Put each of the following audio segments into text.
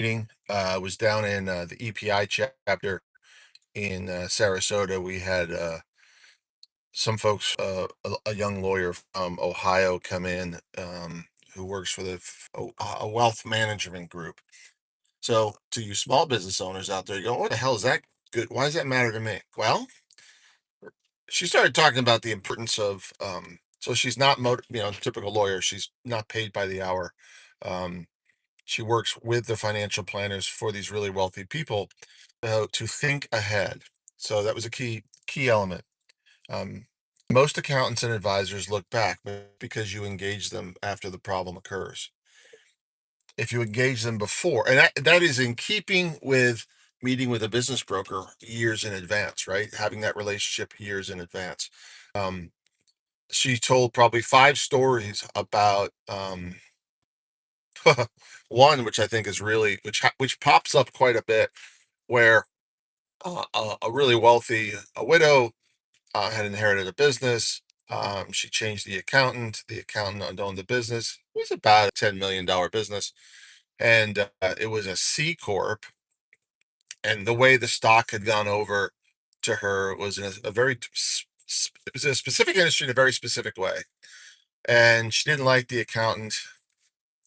Meeting. Was down in the EPI chapter in Sarasota. We had some folks, a young lawyer from Ohio, come in, who works for a wealth management group. So, to you small business owners out there, you go, "What the hell is that good? Why does that matter to me?" Well, she started talking about the importance of. So she's not, typical lawyer. She's not paid by the hour. Um, she works with the financial planners for these really wealthy people, to think ahead. So that was a key element. Um, Most accountants and advisors look back because you engage them after the problem occurs. If you engage them before, and that is in keeping with meeting with a business broker years in advance, right? Having that relationship years in advance. Um, she told probably five stories about one, which I think is really which pops up quite a bit, where a really wealthy a widow had inherited a business. She changed the accountant. The accountant owned the business. It was about a $10 million business, and it was a C corp. And the way the stock had gone over to her was in a very it was a specific industry in a very specific way, and she didn't like the accountant.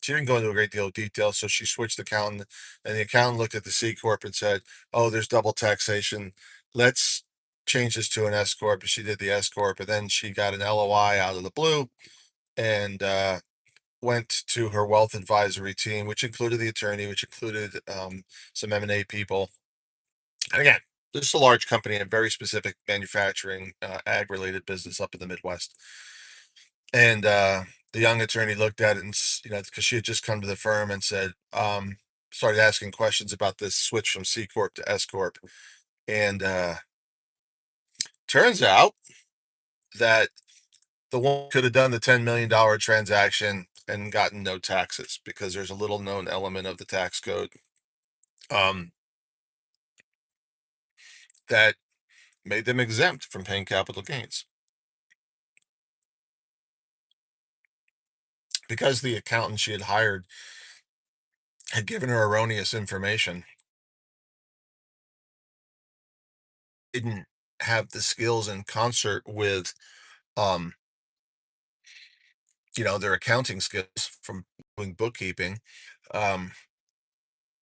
She didn't go into a great deal of detail, so she switched accountant, and the accountant looked at the C corp and said, "Oh, there's double taxation. Let's change this to an S corp." And she did the S corp, and then she got an LOI out of the blue and went to her wealth advisory team, which included the attorney, which included some M&A people. And again, this is a large company and very specific manufacturing, ag-related business up in the Midwest. And the young attorney looked at it and, because she had just come to the firm and said, started asking questions about this switch from C Corp to S Corp. And turns out that the one could have done the $10 million transaction and gotten no taxes because there's a little known element of the tax code, um, that made them exempt from paying capital gains because the accountant she had hired had given her erroneous information, didn't have the skills in concert with, um, their accounting skills from doing bookkeeping. Um,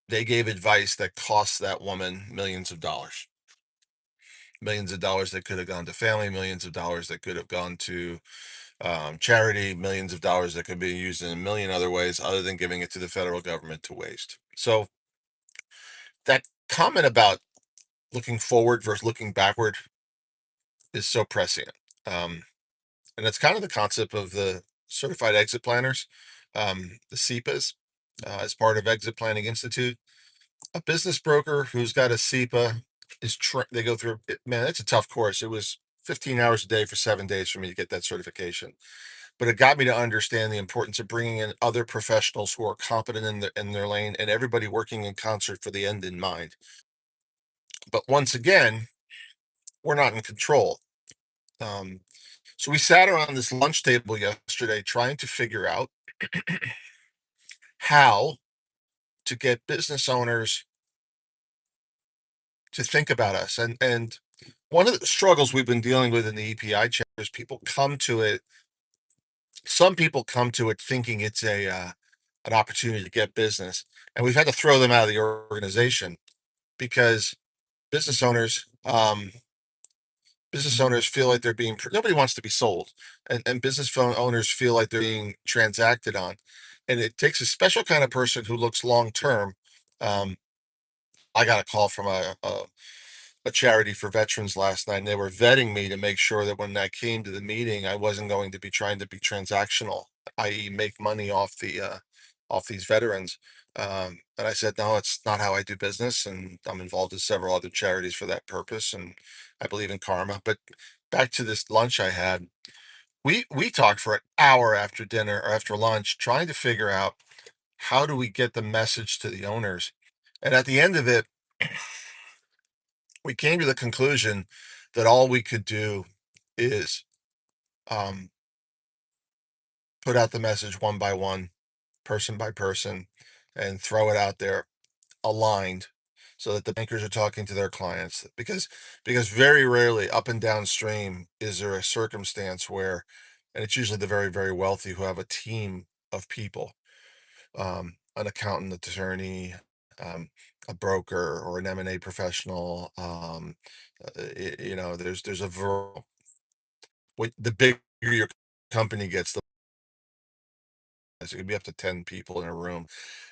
they gave advice that cost that woman millions of dollars that could have gone to family, millions of dollars that could have gone to charity, millions of dollars that could be used in a million other ways other than giving it to the federal government to waste. So that comment about looking forward versus looking backward is so prescient. Um, and that's kind of the concept of the certified exit planners, the CEPAs, as part of Exit Planning Institute. A business broker who's got a CEPA they go through it. Man, it's a tough course. It was 15 hours a day for 7 days for me to get that certification, but it got me to understand the importance of bringing in other professionals who are competent in their lane and everybody working in concert for the end in mind. But once again, we're not in control. Um, so we sat around this lunch table yesterday trying to figure out how to get business owners to think about us. And one of the struggles we've been dealing with in the EPI chapter is some people come to it thinking it's an opportunity to get business, and we've had to throw them out of the organization because business owners business owners feel like they're being nobody wants to be sold, and business phone owners feel like they're being transacted on, and it takes a special kind of person who looks long term. um, I got a call from a charity for veterans last night, and they were vetting me to make sure that when I came to the meeting, I wasn't going to be trying to be transactional, i.e., make money off these veterans. And I said, no, it's not how I do business, and I'm involved in several other charities for that purpose, and I believe in karma. But back to this lunch I had, we talked for an hour after dinner or after lunch, trying to figure out how do we get the message to the owners, and at the end of it we came to the conclusion that all we could do is um, put out the message one by one, person by person, and throw it out there. aligned so that the bankers are talking to their clients, because very rarely up and downstream is there a circumstance where, and it's usually the very, very wealthy who have a team of people, an accountant, attorney, um, a broker, or an M&A professional. There's a the bigger your company gets, the it could be up to 10 people in a room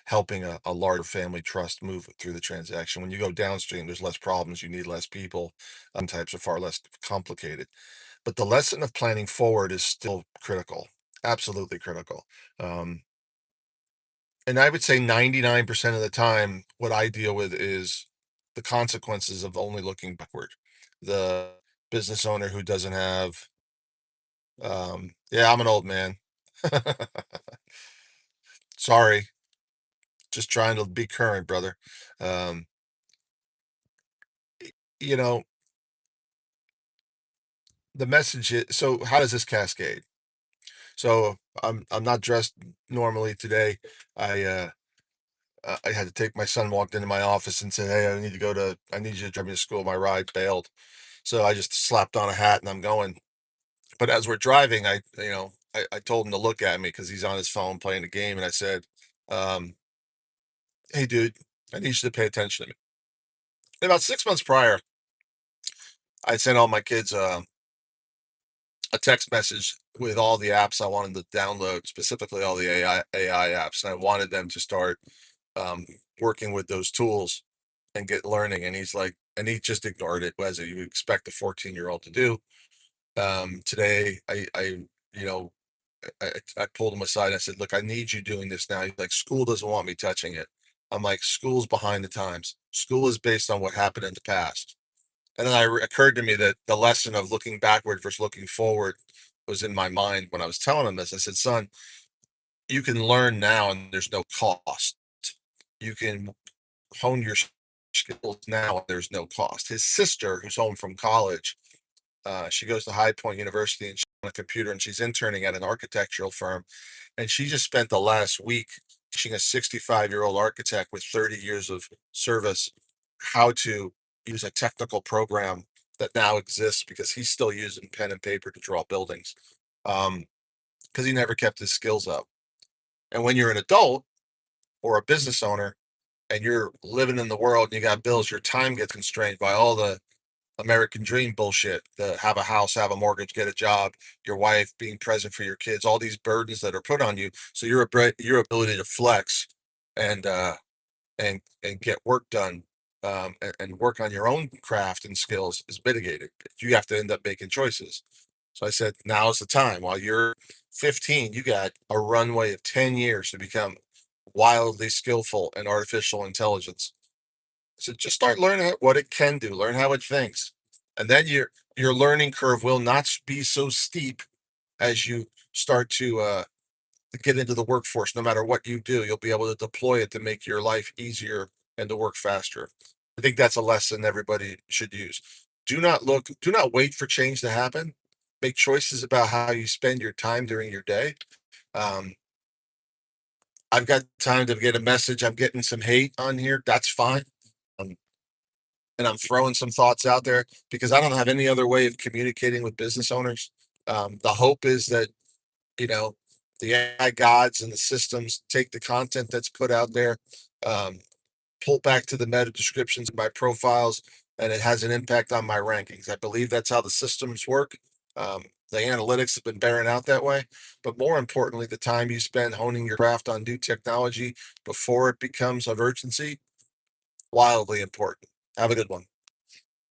helping a larger family trust move through the transaction. When you go downstream, there's less problems. You need less people. Types are far less complicated. But the lesson of planning forward is still critical, absolutely critical. Um, and I would say 99% of the time, what I deal with is the consequences of only looking backward. The business owner who doesn't have, yeah, I'm an old man. Sorry, just trying to be current, brother. Um, you know, the message is, so how does this cascade? So I'm not dressed normally today. I I had to take my son walked into my office and said, "Hey, I need you to drive me to school. My ride failed." So I just slapped on a hat and I'm going. But as we're driving, I told him to look at me because he's on his phone playing the game, and I said, um, "Hey, dude, I need you to pay attention to me." About 6 months prior, I sent all my kids a text message with all the apps I wanted to download, specifically all the AI apps, and I wanted them to start um, working with those tools and get learning. And he just ignored it, as you expect a 14-year-old to do. Today, you know, I pulled him aside. And I said, "Look, I need you doing this now." He's like, "School doesn't want me touching it." I'm like, "School's behind the times. School is based on what happened in the past." And then occurred to me that the lesson of looking backward versus looking forward was in my mind when I was telling him this. I said, "Son, you can learn now and there's no cost. You can hone your skills now and there's no cost." His sister, who's home from college, she goes to High Point University and she's on a computer and she's interning at an architectural firm. And she just spent the last week teaching a 65-year-old architect with 30 years of service how to use a technical program that now exists because he's still using pen and paper to draw buildings, because he never kept his skills up. And when you're an adult or a business owner and you're living in the world and you got bills, your time gets constrained by all the American dream bullshit, the have a house, have a mortgage, get a job, your wife, being present for your kids, all these burdens that are put on you. So your ability to flex and and get work done, and work on your own craft and skills is mitigated. You have to end up making choices. So I said, now's the time. While you're 15, you got a runway of 10 years to become wildly skillful in artificial intelligence. So just start learning what it can do, learn how it thinks. And then your learning curve will not be so steep as you start to get into the workforce. No matter what you do, you'll be able to deploy it to make your life easier and to work faster. I think that's a lesson everybody should use. Do not wait for change to happen. Make choices about how you spend your time during your day. Um, I've got time to get a message. I'm getting some hate on here. That's fine. Um, and I'm throwing some thoughts out there because I don't have any other way of communicating with business owners. The hope is that, you know, the AI gods and the systems take the content that's put out there, um, pull back to the meta descriptions of my profiles, and it has an impact on my rankings. I believe that's how the systems work. The analytics have been bearing out that way. But more importantly, the time you spend honing your craft on new technology before it becomes of urgency, wildly important. Have a good one.